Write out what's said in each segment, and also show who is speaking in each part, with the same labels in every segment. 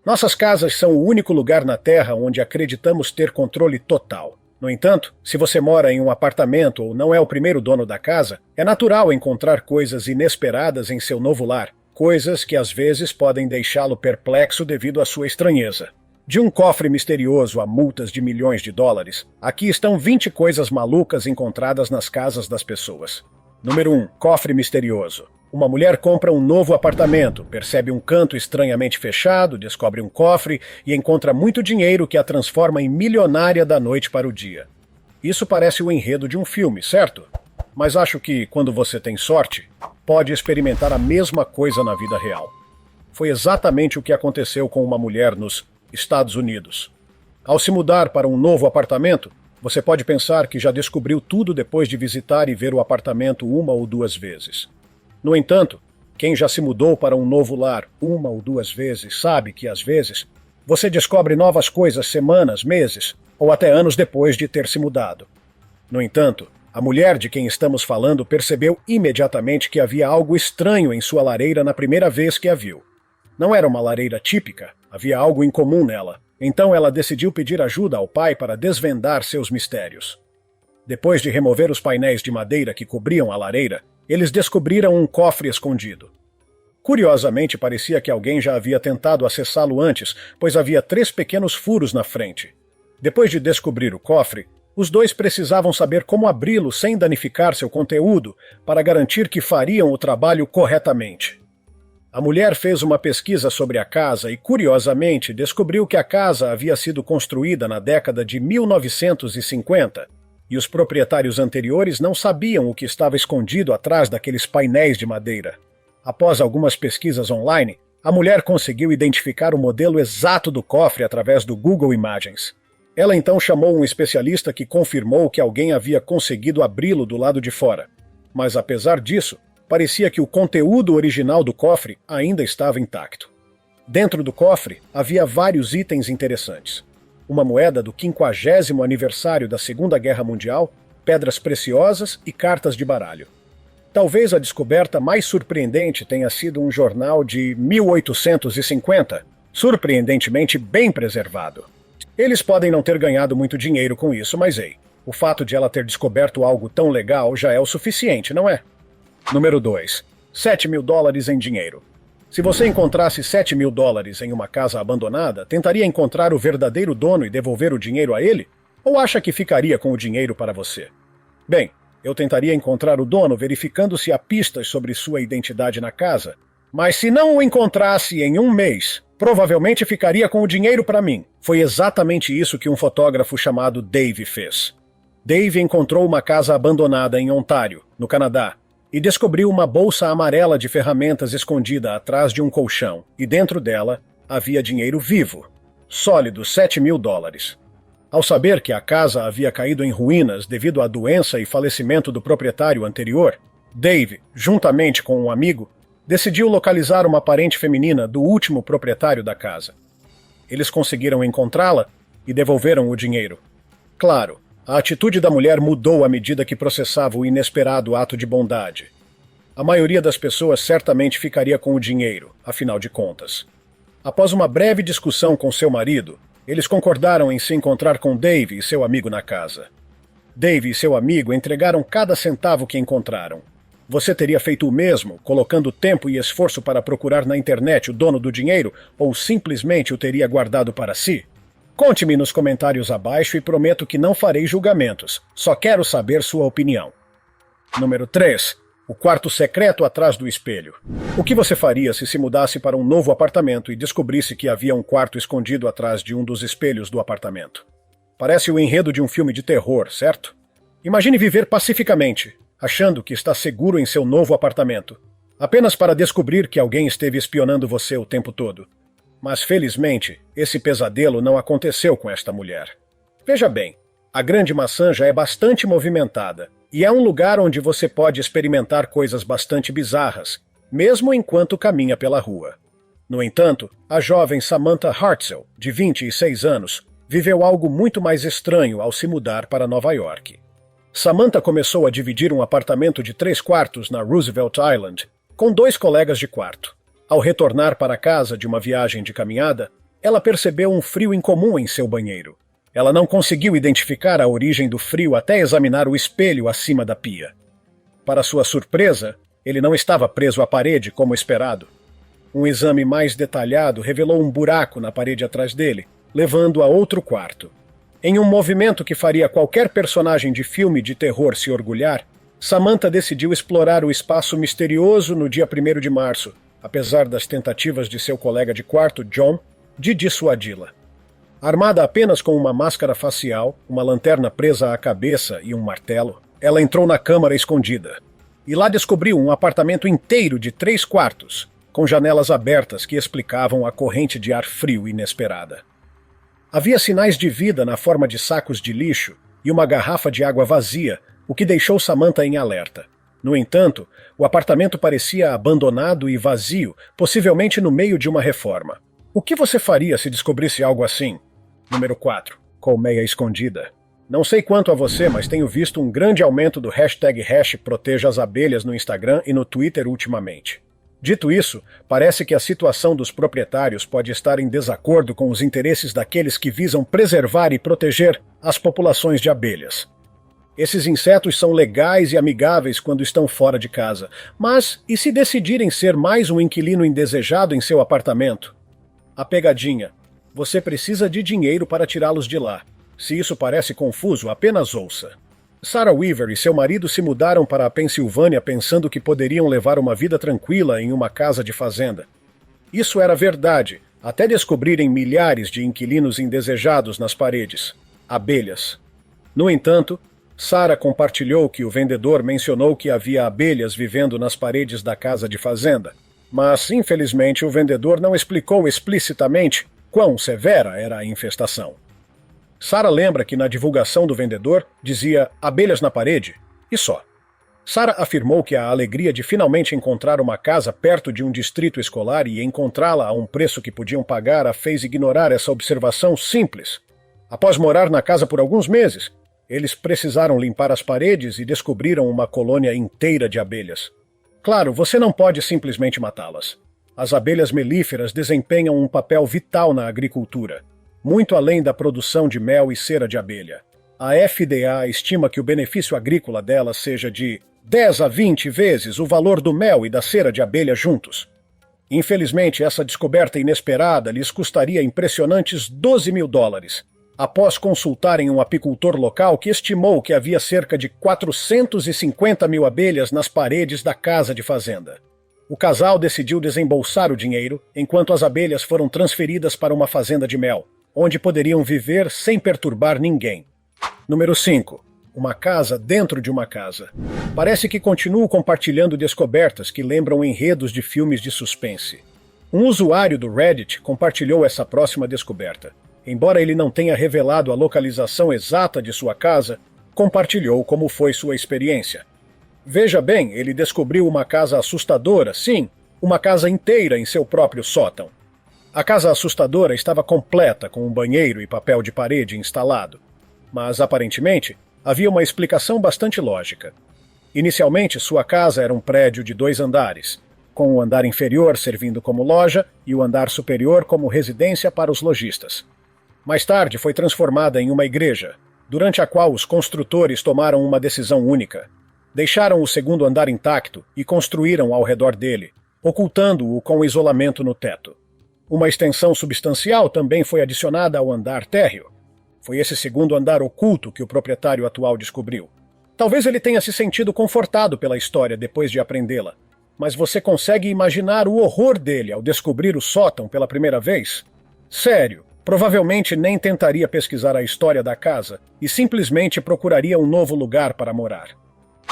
Speaker 1: Nossas casas são o único lugar na Terra onde acreditamos ter controle total. No entanto, se você mora em um apartamento ou não é o primeiro dono da casa, é natural encontrar coisas inesperadas em seu novo lar, coisas que às vezes podem deixá-lo perplexo devido à sua estranheza. De um cofre misterioso a multas de milhões de dólares, aqui estão 20 coisas malucas encontradas nas casas das pessoas. Número 1. Cofre misterioso. Uma mulher compra um novo apartamento, percebe um canto estranhamente fechado, descobre um cofre e encontra muito dinheiro que a transforma em milionária da noite para o dia. Isso parece o enredo de um filme, certo? Mas acho que, quando você tem sorte, pode experimentar a mesma coisa na vida real. Foi exatamente o que aconteceu com uma mulher nos Estados Unidos. Ao se mudar para um novo apartamento, você pode pensar que já descobriu tudo depois de visitar e ver o apartamento uma ou duas vezes. No entanto, quem já se mudou para um novo lar uma ou duas vezes sabe que, às vezes, você descobre novas coisas semanas, meses ou até anos depois de ter se mudado. No entanto, a mulher de quem estamos falando percebeu imediatamente que havia algo estranho em sua lareira na primeira vez que a viu. Não era uma lareira típica, havia algo incomum nela. Então ela decidiu pedir ajuda ao pai para desvendar seus mistérios. Depois de remover os painéis de madeira que cobriam a lareira, eles descobriram um cofre escondido. Curiosamente, parecia que alguém já havia tentado acessá-lo antes, pois havia 3 pequenos furos na frente. Depois de descobrir o cofre, os dois precisavam saber como abri-lo sem danificar seu conteúdo para garantir que fariam o trabalho corretamente. A mulher fez uma pesquisa sobre a casa e, curiosamente, descobriu que a casa havia sido construída na década de 1950 e os proprietários anteriores não sabiam o que estava escondido atrás daqueles painéis de madeira. Após algumas pesquisas online, a mulher conseguiu identificar o modelo exato do cofre através do Google Imagens. Ela então chamou um especialista que confirmou que alguém havia conseguido abri-lo do lado de fora. Mas apesar disso, parecia que o conteúdo original do cofre ainda estava intacto. Dentro do cofre havia vários itens interessantes. Uma moeda do 50º aniversário da Segunda Guerra Mundial, pedras preciosas e cartas de baralho. Talvez a descoberta mais surpreendente tenha sido um jornal de 1850, surpreendentemente bem preservado. Eles podem não ter ganhado muito dinheiro com isso, mas ei, o fato de ela ter descoberto algo tão legal já é o suficiente, não é? Número 2. 7 mil dólares em dinheiro. Se você encontrasse 7 mil dólares em uma casa abandonada, tentaria encontrar o verdadeiro dono e devolver o dinheiro a ele? Ou acha que ficaria com o dinheiro para você? Bem, eu tentaria encontrar o dono verificando se há pistas sobre sua identidade na casa, mas se não o encontrasse em um mês, provavelmente ficaria com o dinheiro para mim. Foi exatamente isso que um fotógrafo chamado Dave fez. Dave encontrou uma casa abandonada em Ontário, no Canadá, e descobriu uma bolsa amarela de ferramentas escondida atrás de um colchão, e dentro dela havia dinheiro vivo, sólido 7 mil dólares. Ao saber que a casa havia caído em ruínas devido à doença e falecimento do proprietário anterior, Dave, juntamente com um amigo, decidiu localizar uma parente feminina do último proprietário da casa. Eles conseguiram encontrá-la e devolveram o dinheiro. Claro, a atitude da mulher mudou à medida que processava o inesperado ato de bondade. A maioria das pessoas certamente ficaria com o dinheiro, afinal de contas. Após uma breve discussão com seu marido, eles concordaram em se encontrar com Dave e seu amigo na casa. Dave e seu amigo entregaram cada centavo que encontraram. Você teria feito o mesmo, colocando tempo e esforço para procurar na internet o dono do dinheiro, ou simplesmente o teria guardado para si? Conte-me nos comentários abaixo e prometo que não farei julgamentos. Só quero saber sua opinião. Número 3. O quarto secreto atrás do espelho. O que você faria se mudasse para um novo apartamento e descobrisse que havia um quarto escondido atrás de um dos espelhos do apartamento? Parece o enredo de um filme de terror, certo? Imagine viver pacificamente, achando que está seguro em seu novo apartamento, apenas para descobrir que alguém esteve espionando você o tempo todo. Mas, felizmente, esse pesadelo não aconteceu com esta mulher. Veja bem, a Grande Maçã já é bastante movimentada, e é um lugar onde você pode experimentar coisas bastante bizarras, mesmo enquanto caminha pela rua. No entanto, a jovem Samantha Hartzell, de 26 anos, viveu algo muito mais estranho ao se mudar para Nova York. Samantha começou a dividir um apartamento de 3 quartos na Roosevelt Island com 2 colegas de quarto. Ao retornar para casa de uma viagem de caminhada, ela percebeu um frio incomum em seu banheiro. Ela não conseguiu identificar a origem do frio até examinar o espelho acima da pia. Para sua surpresa, ele não estava preso à parede como esperado. Um exame mais detalhado revelou um buraco na parede atrás dele, levando a outro quarto. Em um movimento que faria qualquer personagem de filme de terror se orgulhar, Samantha decidiu explorar o espaço misterioso no dia 1º de março, apesar das tentativas de seu colega de quarto, John, de dissuadi-la. Armada apenas com uma máscara facial, uma lanterna presa à cabeça e um martelo, ela entrou na câmara escondida. E lá descobriu um apartamento inteiro de 3 quartos, com janelas abertas que explicavam a corrente de ar frio inesperada. Havia sinais de vida na forma de sacos de lixo e uma garrafa de água vazia, o que deixou Samantha em alerta. No entanto, o apartamento parecia abandonado e vazio, possivelmente no meio de uma reforma. O que você faria se descobrisse algo assim? Número 4. Colmeia escondida. Não sei quanto a você, mas tenho visto um grande aumento do hashtag #proteja as abelhas no Instagram e no Twitter ultimamente. Dito isso, parece que a situação dos proprietários pode estar em desacordo com os interesses daqueles que visam preservar e proteger as populações de abelhas. Esses insetos são legais e amigáveis quando estão fora de casa, mas e se decidirem ser mais um inquilino indesejado em seu apartamento? A pegadinha. Você precisa de dinheiro para tirá-los de lá. Se isso parece confuso, apenas ouça. Sarah Weaver e seu marido se mudaram para a Pensilvânia pensando que poderiam levar uma vida tranquila em uma casa de fazenda. Isso era verdade, até descobrirem milhares de inquilinos indesejados nas paredes. Abelhas. No entanto, Sarah compartilhou que o vendedor mencionou que havia abelhas vivendo nas paredes da casa de fazenda, mas, infelizmente, o vendedor não explicou explicitamente quão severa era a infestação. Sarah lembra que na divulgação do vendedor dizia abelhas na parede, e só. Sarah afirmou que a alegria de finalmente encontrar uma casa perto de um distrito escolar e encontrá-la a um preço que podiam pagar a fez ignorar essa observação simples. Após morar na casa por alguns meses, eles precisaram limpar as paredes e descobriram uma colônia inteira de abelhas. Claro, você não pode simplesmente matá-las. As abelhas melíferas desempenham um papel vital na agricultura, muito além da produção de mel e cera de abelha. A FDA estima que o benefício agrícola delas seja de 10 a 20 vezes o valor do mel e da cera de abelha juntos. Infelizmente, essa descoberta inesperada lhes custaria impressionantes $12.000, após consultarem um apicultor local que estimou que havia cerca de 450 mil abelhas nas paredes da casa de fazenda. O casal decidiu desembolsar o dinheiro, enquanto as abelhas foram transferidas para uma fazenda de mel, onde poderiam viver sem perturbar ninguém. Número 5. Uma casa dentro de uma casa. Parece que continuo compartilhando descobertas que lembram enredos de filmes de suspense. Um usuário do Reddit compartilhou essa próxima descoberta. Embora ele não tenha revelado a localização exata de sua casa, compartilhou como foi sua experiência. Veja bem, ele descobriu uma casa assustadora, sim, uma casa inteira em seu próprio sótão. A casa assustadora estava completa com um banheiro e papel de parede instalado. Mas, aparentemente, havia uma explicação bastante lógica. Inicialmente, sua casa era um prédio de 2 andares, com o andar inferior servindo como loja e o andar superior como residência para os lojistas. Mais tarde, foi transformada em uma igreja, durante a qual os construtores tomaram uma decisão única. Deixaram o segundo andar intacto e construíram ao redor dele, ocultando-o com isolamento no teto. Uma extensão substancial também foi adicionada ao andar térreo. Foi esse segundo andar oculto que o proprietário atual descobriu. Talvez ele tenha se sentido confortado pela história depois de aprendê-la, mas você consegue imaginar o horror dele ao descobrir o sótão pela primeira vez? Sério, provavelmente nem tentaria pesquisar a história da casa e simplesmente procuraria um novo lugar para morar.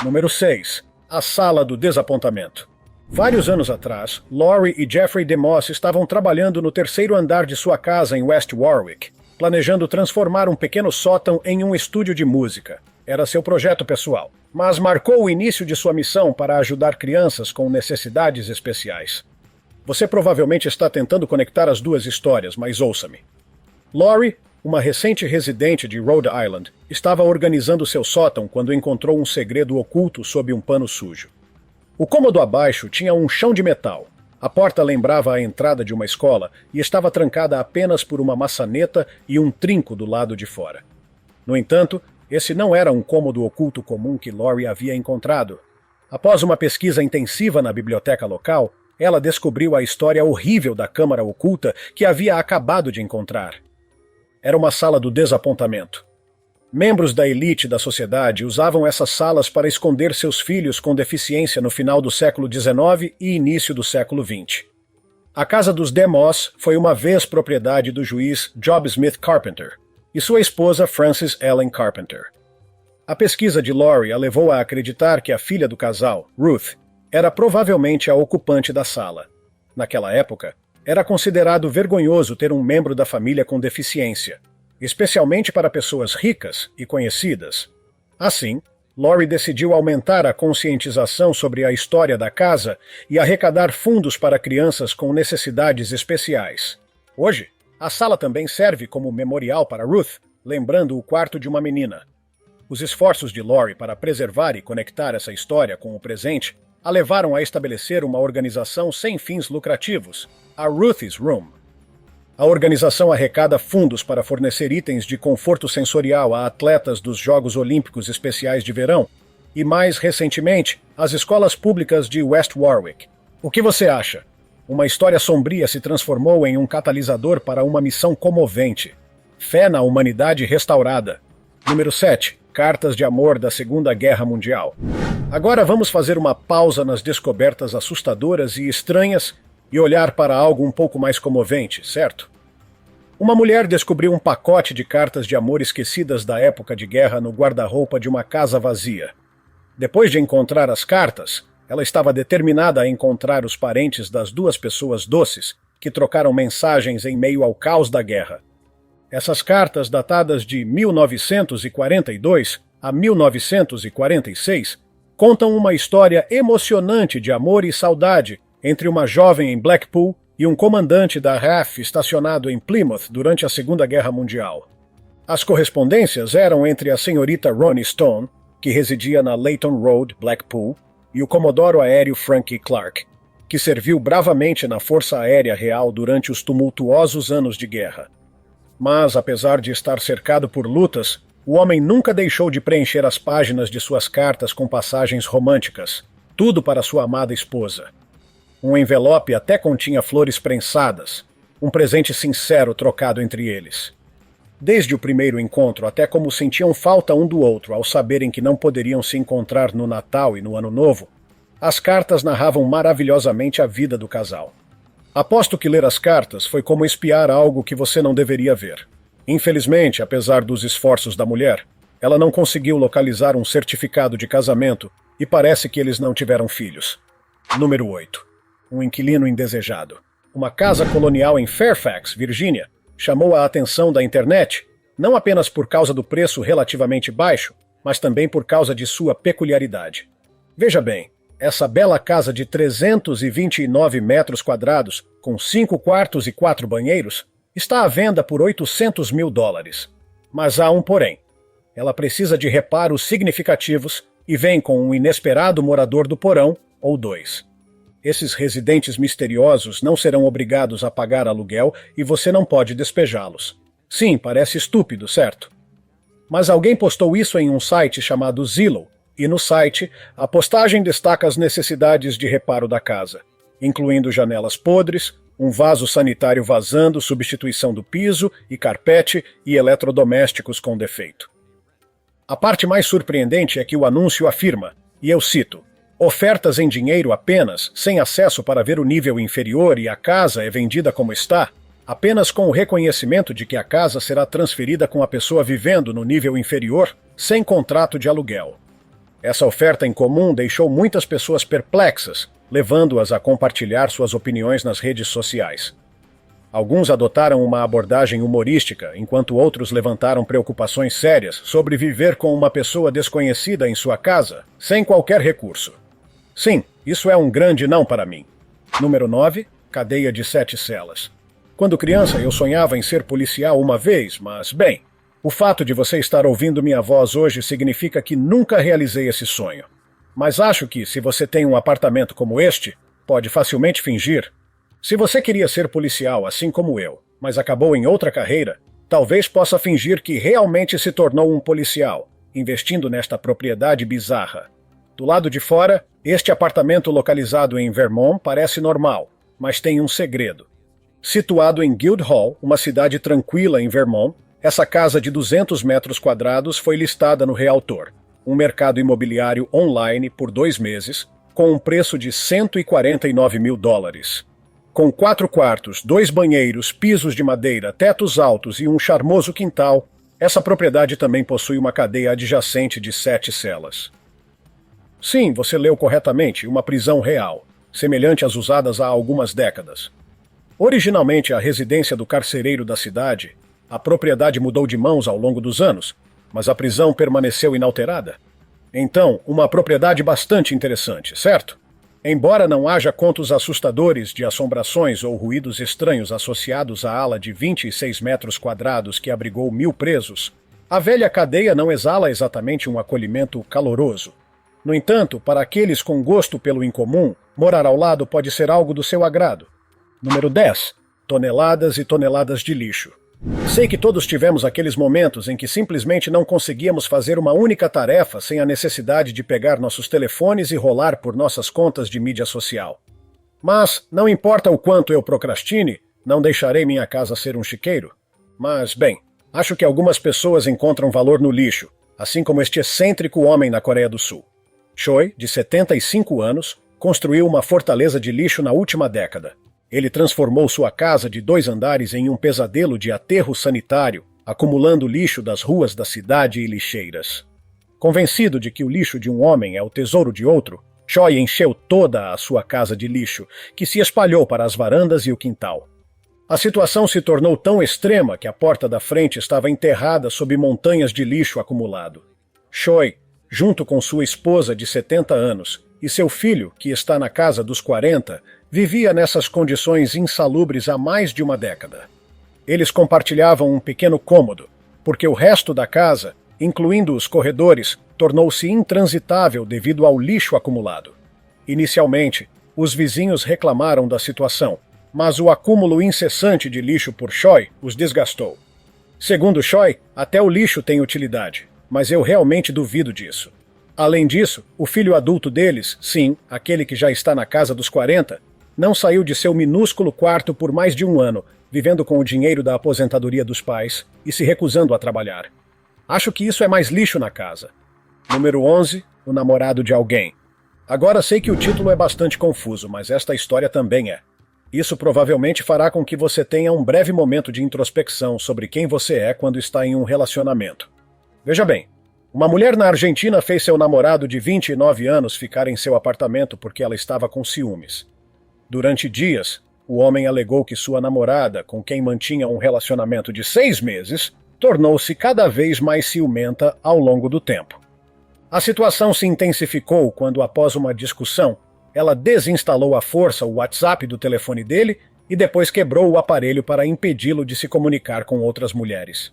Speaker 1: Número 6. A Sala do Desapontamento. Vários anos atrás, Laurie e Jeffrey DeMoss estavam trabalhando no 3º andar de sua casa em West Warwick, planejando transformar um pequeno sótão em um estúdio de música. Era seu projeto pessoal, mas marcou o início de sua missão para ajudar crianças com necessidades especiais. Você provavelmente está tentando conectar as duas histórias, mas ouça-me. Laurie, uma recente residente de Rhode Island, estava organizando seu sótão quando encontrou um segredo oculto sob um pano sujo. O cômodo abaixo tinha um chão de metal, A porta lembrava a entrada de uma escola e estava trancada apenas por uma maçaneta e um trinco do lado de fora. No entanto, esse não era um cômodo oculto comum que Laurie havia encontrado. Após uma pesquisa intensiva na biblioteca local, ela descobriu a história horrível da câmara oculta que havia acabado de encontrar. Era uma sala do desapontamento. Membros da elite da sociedade usavam essas salas para esconder seus filhos com deficiência no final do século XIX e início do século XX. A casa dos DeMoss foi uma vez propriedade do juiz Job Smith Carpenter e sua esposa Frances Ellen Carpenter. A pesquisa de Laurie a levou a acreditar que a filha do casal, Ruth, era provavelmente a ocupante da sala. Naquela época, era considerado vergonhoso ter um membro da família com deficiência, especialmente para pessoas ricas e conhecidas. Assim, Laurie decidiu aumentar a conscientização sobre a história da casa e arrecadar fundos para crianças com necessidades especiais. Hoje, a sala também serve como memorial para Ruth, lembrando o quarto de uma menina. Os esforços de Laurie para preservar e conectar essa história com o presente a levaram a estabelecer uma organização sem fins lucrativos, a Ruth's Room. A organização arrecada fundos para fornecer itens de conforto sensorial a atletas dos Jogos Olímpicos Especiais de Verão e, mais recentemente, às escolas públicas de West Warwick. O que você acha? Uma história sombria se transformou em um catalisador para uma missão comovente. Fé na humanidade restaurada. Número 7. Cartas de amor da Segunda Guerra Mundial. Agora vamos fazer uma pausa nas descobertas assustadoras e estranhas e olhar para algo um pouco mais comovente, certo? Uma mulher descobriu um pacote de cartas de amor esquecidas da época de guerra no guarda-roupa de uma casa vazia. Depois de encontrar as cartas, ela estava determinada a encontrar os parentes das duas pessoas doces que trocaram mensagens em meio ao caos da guerra. Essas cartas, datadas de 1942 a 1946, contam uma história emocionante de amor e saudade entre uma jovem em Blackpool e um comandante da RAF estacionado em Plymouth durante a Segunda Guerra Mundial. As correspondências eram entre a senhorita Ronnie Stone, que residia na Leighton Road, Blackpool, e o comodoro aéreo Frankie Clark, que serviu bravamente na Força Aérea Real durante os tumultuosos anos de guerra. Mas, apesar de estar cercado por lutas, o homem nunca deixou de preencher as páginas de suas cartas com passagens românticas, tudo para sua amada esposa. Um envelope até continha flores prensadas, um presente sincero trocado entre eles. Desde o primeiro encontro até como sentiam falta um do outro ao saberem que não poderiam se encontrar no Natal e no Ano Novo, as cartas narravam maravilhosamente a vida do casal. Aposto que ler as cartas foi como espiar algo que você não deveria ver. Infelizmente, apesar dos esforços da mulher, ela não conseguiu localizar um certificado de casamento e parece que eles não tiveram filhos. Número 8. Um inquilino indesejado. Uma casa colonial em Fairfax, Virgínia, chamou a atenção da internet, não apenas por causa do preço relativamente baixo, mas também por causa de sua peculiaridade. Veja bem, essa bela casa de 329 metros quadrados, com 5 quartos e 4 banheiros, está à venda por $800 mil. Mas há um porém. Ela precisa de reparos significativos e vem com um inesperado morador do porão, ou dois. Esses residentes misteriosos não serão obrigados a pagar aluguel e você não pode despejá-los. Sim, parece estúpido, certo? Mas alguém postou isso em um site chamado Zillow, e no site, a postagem destaca as necessidades de reparo da casa, incluindo janelas podres, um vaso sanitário vazando, substituição do piso e carpete e eletrodomésticos com defeito. A parte mais surpreendente é que o anúncio afirma, e eu cito, ofertas em dinheiro apenas, sem acesso para ver o nível inferior e a casa é vendida como está, apenas com o reconhecimento de que a casa será transferida com a pessoa vivendo no nível inferior, sem contrato de aluguel. Essa oferta em comum deixou muitas pessoas perplexas, levando-as a compartilhar suas opiniões nas redes sociais. Alguns adotaram uma abordagem humorística, enquanto outros levantaram preocupações sérias sobre viver com uma pessoa desconhecida em sua casa, sem qualquer recurso. Sim, isso é um grande não para mim. Número 9. Cadeia de 7 celas. Quando criança, eu sonhava em ser policial uma vez, mas, bem, o fato de você estar ouvindo minha voz hoje significa que nunca realizei esse sonho. Mas acho que, se você tem um apartamento como este, pode facilmente fingir. Se você queria ser policial, assim como eu, mas acabou em outra carreira, talvez possa fingir que realmente se tornou um policial, investindo nesta propriedade bizarra. Do lado de fora, este apartamento localizado em Vermont parece normal, mas tem um segredo. Situado em Guildhall, uma cidade tranquila em Vermont, essa casa de 200 metros quadrados foi listada no Realtor, um mercado imobiliário online por 2 meses, com um preço de $149 mil. Com 4 quartos, 2 banheiros, pisos de madeira, tetos altos e um charmoso quintal, essa propriedade também possui uma cadeia adjacente de 7 celas. Sim, você leu corretamente, uma prisão real, semelhante às usadas há algumas décadas. Originalmente a residência do carcereiro da cidade, a propriedade mudou de mãos ao longo dos anos, mas a prisão permaneceu inalterada. Então, uma propriedade bastante interessante, certo? Embora não haja contos assustadores de assombrações ou ruídos estranhos associados à ala de 26 metros quadrados que abrigou 1000 presos, a velha cadeia não exala exatamente um acolhimento caloroso. No entanto, para aqueles com gosto pelo incomum, morar ao lado pode ser algo do seu agrado. Número 10. Toneladas e toneladas de lixo. Sei que todos tivemos aqueles momentos em que simplesmente não conseguíamos fazer uma única tarefa sem a necessidade de pegar nossos telefones e rolar por nossas contas de mídia social. Mas, não importa o quanto eu procrastine, não deixarei minha casa ser um chiqueiro. Mas, bem, acho que algumas pessoas encontram valor no lixo, assim como este excêntrico homem na Coreia do Sul. Choi, de 75 anos, construiu uma fortaleza de lixo na última década. Ele transformou sua casa de 2 andares em um pesadelo de aterro sanitário, acumulando lixo das ruas da cidade e lixeiras. Convencido de que o lixo de um homem é o tesouro de outro, Choi encheu toda a sua casa de lixo, que se espalhou para as varandas e o quintal. A situação se tornou tão extrema que a porta da frente estava enterrada sob montanhas de lixo acumulado. Choi, junto com sua esposa de 70 anos e seu filho, que está na casa dos 40, vivia nessas condições insalubres há mais de uma década. Eles compartilhavam um pequeno cômodo, porque o resto da casa, incluindo os corredores, tornou-se intransitável devido ao lixo acumulado. Inicialmente, os vizinhos reclamaram da situação, mas o acúmulo incessante de lixo por Choi os desgastou. Segundo Choi, até o lixo tem utilidade, mas eu realmente duvido disso. Além disso, o filho adulto deles, sim, aquele que já está na casa dos 40, não saiu de seu minúsculo quarto por mais de 1 ano, vivendo com o dinheiro da aposentadoria dos pais e se recusando a trabalhar. Acho que isso é mais lixo na casa. Número 11. O namorado de alguém. Agora sei que o título é bastante confuso, mas esta história também é. Isso provavelmente fará com que você tenha um breve momento de introspecção sobre quem você é quando está em um relacionamento. Veja bem, uma mulher na Argentina fez seu namorado de 29 anos ficar em seu apartamento porque ela estava com ciúmes. Durante dias, o homem alegou que sua namorada, com quem mantinha um relacionamento de 6 meses, tornou-se cada vez mais ciumenta ao longo do tempo. A situação se intensificou quando, após uma discussão, ela desinstalou à força o WhatsApp do telefone dele e depois quebrou o aparelho para impedi-lo de se comunicar com outras mulheres.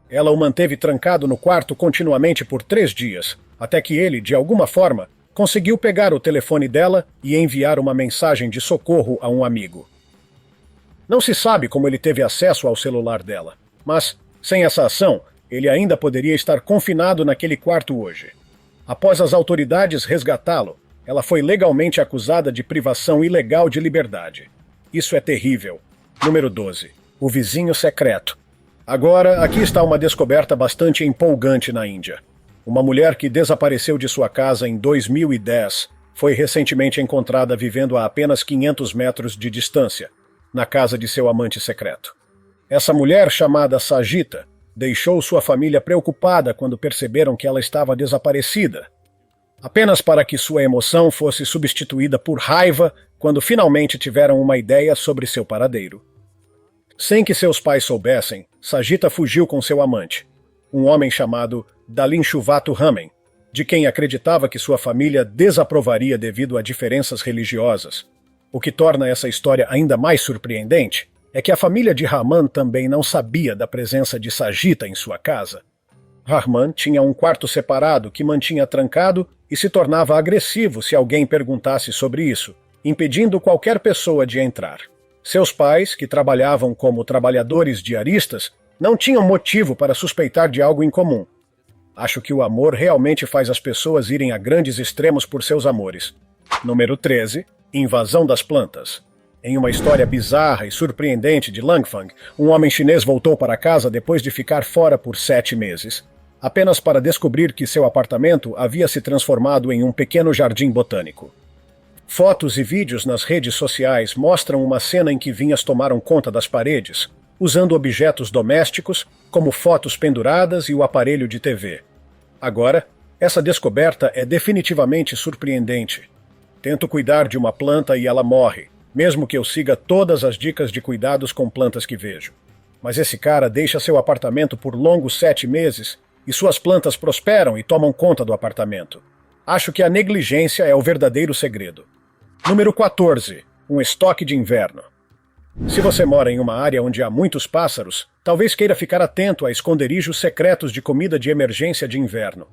Speaker 1: Ela o manteve trancado no quarto continuamente por 3 dias, até que ele, de alguma forma, conseguiu pegar o telefone dela e enviar uma mensagem de socorro a um amigo. Não se sabe como ele teve acesso ao celular dela, mas, sem essa ação, ele ainda poderia estar confinado naquele quarto hoje. Após as autoridades resgatá-lo, ela foi legalmente acusada de privação ilegal de liberdade. Isso é terrível. Número 12. O vizinho secreto. Agora, aqui está uma descoberta bastante empolgante na Índia. Uma mulher que desapareceu de sua casa em 2010 foi recentemente encontrada vivendo a apenas 500 metros de distância, na casa de seu amante secreto. Essa mulher, chamada Sajita, deixou sua família preocupada quando perceberam que ela estava desaparecida, apenas para que sua emoção fosse substituída por raiva quando finalmente tiveram uma ideia sobre seu paradeiro. Sem que seus pais soubessem, Sajita fugiu com seu amante, um homem chamado Dalinchuvato Ramen, de quem acreditava que sua família desaprovaria devido a diferenças religiosas. O que torna essa história ainda mais surpreendente é que a família de Rahman também não sabia da presença de Sajita em sua casa. Rahman tinha um quarto separado que mantinha trancado e se tornava agressivo se alguém perguntasse sobre isso, impedindo qualquer pessoa de entrar. Seus pais, que trabalhavam como trabalhadores diaristas, não tinham motivo para suspeitar de algo incomum. Acho que o amor realmente faz as pessoas irem a grandes extremos por seus amores. Número 13. Invasão das plantas. Em uma história bizarra e surpreendente de Langfang, um homem chinês voltou para casa depois de ficar fora por 7 meses, apenas para descobrir que seu apartamento havia se transformado em um pequeno jardim botânico. Fotos e vídeos nas redes sociais mostram uma cena em que vinhas tomaram conta das paredes, usando objetos domésticos, como fotos penduradas e o aparelho de TV. Agora, essa descoberta é definitivamente surpreendente. Tento cuidar de uma planta e ela morre, mesmo que eu siga todas as dicas de cuidados com plantas que vejo. Mas esse cara deixa seu apartamento por longos 7 meses e suas plantas prosperam e tomam conta do apartamento. Acho que a negligência é o verdadeiro segredo. Número 14. Um estoque de inverno. Se você mora em uma área onde há muitos pássaros, talvez queira ficar atento a esconderijos secretos de comida de emergência de inverno.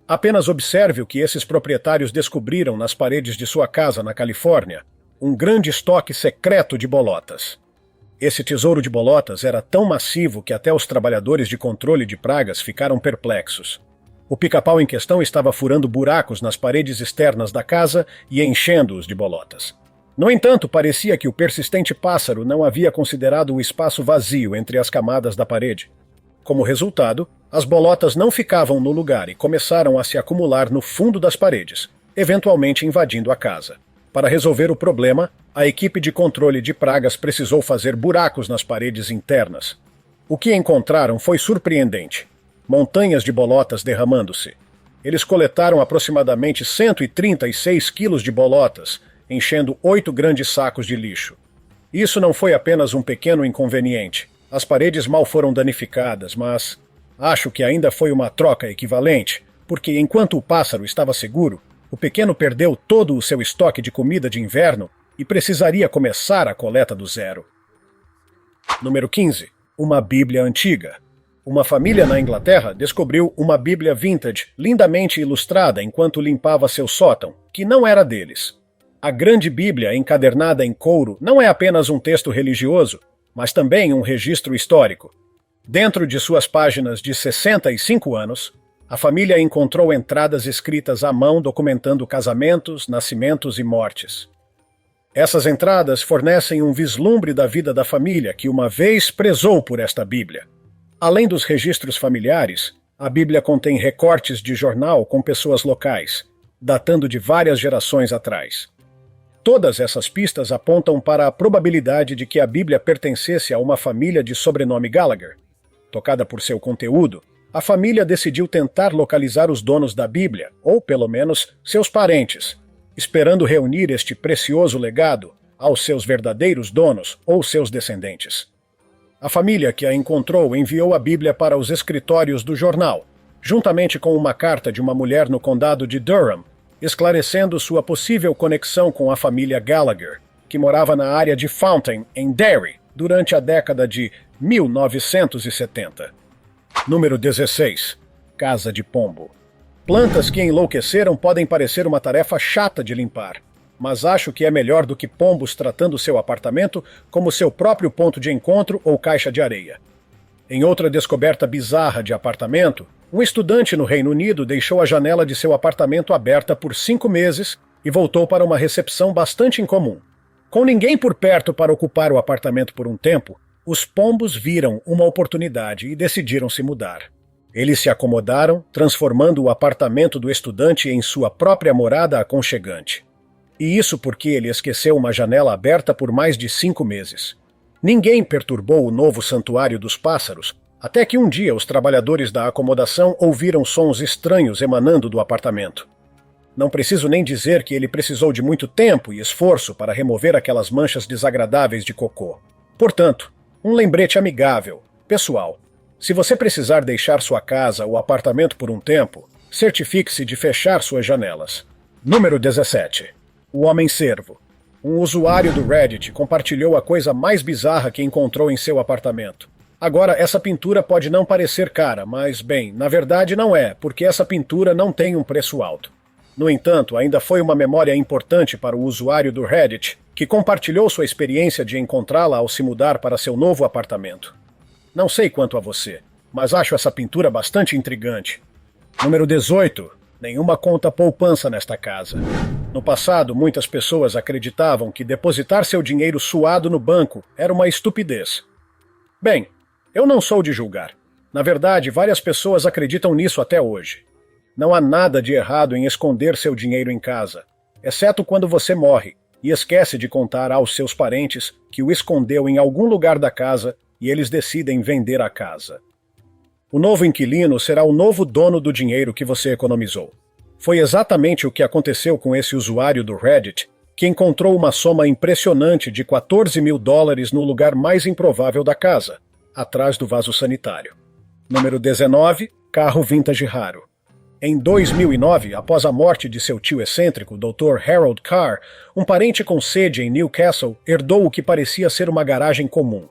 Speaker 1: Apenas observe o que esses proprietários descobriram nas paredes de sua casa na Califórnia: um grande estoque secreto de bolotas. Esse tesouro de bolotas era tão massivo que até os trabalhadores de controle de pragas ficaram perplexos. O pica-pau em questão estava furando buracos nas paredes externas da casa e enchendo-os de bolotas. No entanto, parecia que o persistente pássaro não havia considerado o espaço vazio entre as camadas da parede. Como resultado, as bolotas não ficavam no lugar e começaram a se acumular no fundo das paredes, eventualmente invadindo a casa. Para resolver o problema, a equipe de controle de pragas precisou fazer buracos nas paredes internas. O que encontraram foi surpreendente: montanhas de bolotas derramando-se. Eles coletaram aproximadamente 136 quilos de bolotas, enchendo 8 grandes sacos de lixo. Isso não foi apenas um pequeno inconveniente. As paredes mal foram danificadas, mas acho que ainda foi uma troca equivalente, porque enquanto o pássaro estava seguro, o pequeno perdeu todo o seu estoque de comida de inverno e precisaria começar a coleta do zero. Número 15. Uma Bíblia antiga. Uma família na Inglaterra descobriu uma Bíblia vintage, lindamente ilustrada enquanto limpava seu sótão, que não era deles. A grande Bíblia encadernada em couro não é apenas um texto religioso, mas também um registro histórico. Dentro de suas páginas de 65 anos, a família encontrou entradas escritas à mão documentando casamentos, nascimentos e mortes. Essas entradas fornecem um vislumbre da vida da família que uma vez prezou por esta Bíblia. Além dos registros familiares, a Bíblia contém recortes de jornal com pessoas locais, datando de várias gerações atrás. Todas essas pistas apontam para a probabilidade de que a Bíblia pertencesse a uma família de sobrenome Gallagher. Tocada por seu conteúdo, a família decidiu tentar localizar os donos da Bíblia, ou pelo menos seus parentes, esperando reunir este precioso legado aos seus verdadeiros donos ou seus descendentes. A família que a encontrou enviou a Bíblia para os escritórios do jornal, juntamente com uma carta de uma mulher no condado de Durham, esclarecendo sua possível conexão com a família Gallagher, que morava na área de Fountain, em Derry, durante a década de 1970. Número 16. Casa de pombo. Plantas que enlouqueceram podem parecer uma tarefa chata de limpar, mas acho que é melhor do que pombos tratando seu apartamento como seu próprio ponto de encontro ou caixa de areia. Em outra descoberta bizarra de apartamento, um estudante no Reino Unido deixou a janela de seu apartamento aberta por 5 meses e voltou para uma recepção bastante incomum. Com ninguém por perto para ocupar o apartamento por um tempo, os pombos viram uma oportunidade e decidiram se mudar. Eles se acomodaram, transformando o apartamento do estudante em sua própria morada aconchegante. E isso porque ele esqueceu uma janela aberta por mais de 5 meses. Ninguém perturbou o novo santuário dos pássaros, até que um dia os trabalhadores da acomodação ouviram sons estranhos emanando do apartamento. Não preciso nem dizer que ele precisou de muito tempo e esforço para remover aquelas manchas desagradáveis de cocô. Portanto, um lembrete amigável, pessoal. Se você precisar deixar sua casa ou apartamento por um tempo, certifique-se de fechar suas janelas. Número 17. O Homem-Cervo. Um usuário do Reddit compartilhou a coisa mais bizarra que encontrou em seu apartamento. Agora, essa pintura pode não parecer cara, mas, bem, na verdade não é, porque essa pintura não tem um preço alto. No entanto, ainda foi uma memória importante para o usuário do Reddit, que compartilhou sua experiência de encontrá-la ao se mudar para seu novo apartamento. Não sei quanto a você, mas acho essa pintura bastante intrigante. Número 18. Nenhuma conta poupança nesta casa. No passado, muitas pessoas acreditavam que depositar seu dinheiro suado no banco era uma estupidez. Bem, eu não sou de julgar. Na verdade, várias pessoas acreditam nisso até hoje. Não há nada de errado em esconder seu dinheiro em casa, exceto quando você morre e esquece de contar aos seus parentes que o escondeu em algum lugar da casa e eles decidem vender a casa. O novo inquilino será o novo dono do dinheiro que você economizou. Foi exatamente o que aconteceu com esse usuário do Reddit, que encontrou uma soma impressionante de $14.000 no lugar mais improvável da casa, atrás do vaso sanitário. Número 19. Carro vintage raro. Em 2009, após a morte de seu tio excêntrico, Dr. Harold Carr, um parente com sede em Newcastle herdou o que parecia ser uma garagem comum.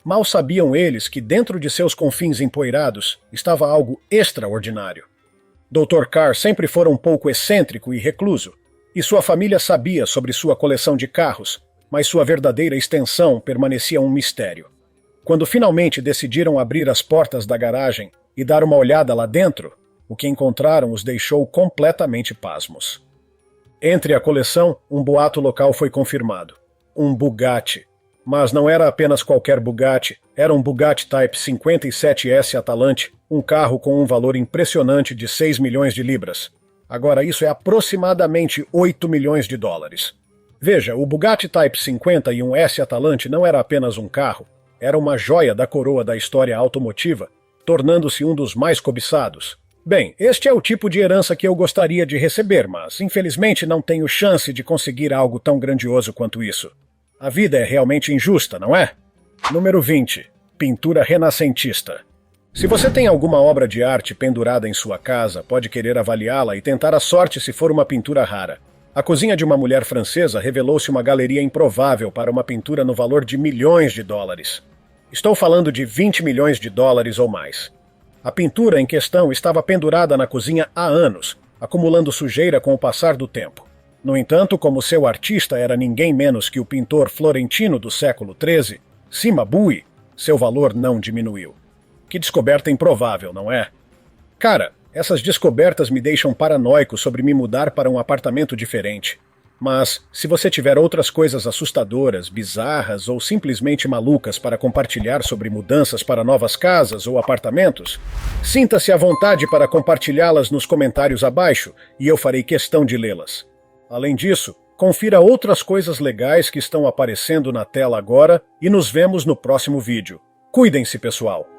Speaker 1: Mal sabiam eles que dentro de seus confins empoeirados estava algo extraordinário. Dr. Carr sempre fora um pouco excêntrico e recluso, e sua família sabia sobre sua coleção de carros, mas sua verdadeira extensão permanecia um mistério. Quando finalmente decidiram abrir as portas da garagem e dar uma olhada lá dentro, o que encontraram os deixou completamente pasmos. Entre a coleção, um boato local foi confirmado. Um Bugatti. Mas não era apenas qualquer Bugatti, era um Bugatti Type 57S Atalante, um carro com um valor impressionante de 6 milhões de libras. Agora isso é aproximadamente 8 milhões de dólares. Veja, o Bugatti Type 51S Atalante não era apenas um carro, era uma joia da coroa da história automotiva, tornando-se um dos mais cobiçados. Bem, este é o tipo de herança que eu gostaria de receber, mas infelizmente não tenho chance de conseguir algo tão grandioso quanto isso. A vida é realmente injusta, não é? Número 20. Pintura renascentista. Se você tem alguma obra de arte pendurada em sua casa, pode querer avaliá-la e tentar a sorte se for uma pintura rara. A cozinha de uma mulher francesa revelou-se uma galeria improvável para uma pintura no valor de milhões de dólares. Estou falando de 20 milhões de dólares ou mais. A pintura em questão estava pendurada na cozinha há anos, acumulando sujeira com o passar do tempo. No entanto, como seu artista era ninguém menos que o pintor florentino do século XIII, Cimabue, seu valor não diminuiu. Que descoberta improvável, não é? Cara, essas descobertas me deixam paranoico sobre me mudar para um apartamento diferente. Mas, se você tiver outras coisas assustadoras, bizarras ou simplesmente malucas para compartilhar sobre mudanças para novas casas ou apartamentos, sinta-se à vontade para compartilhá-las nos comentários abaixo e eu farei questão de lê-las. Além disso, confira outras coisas legais que estão aparecendo na tela agora e nos vemos no próximo vídeo. Cuidem-se, pessoal!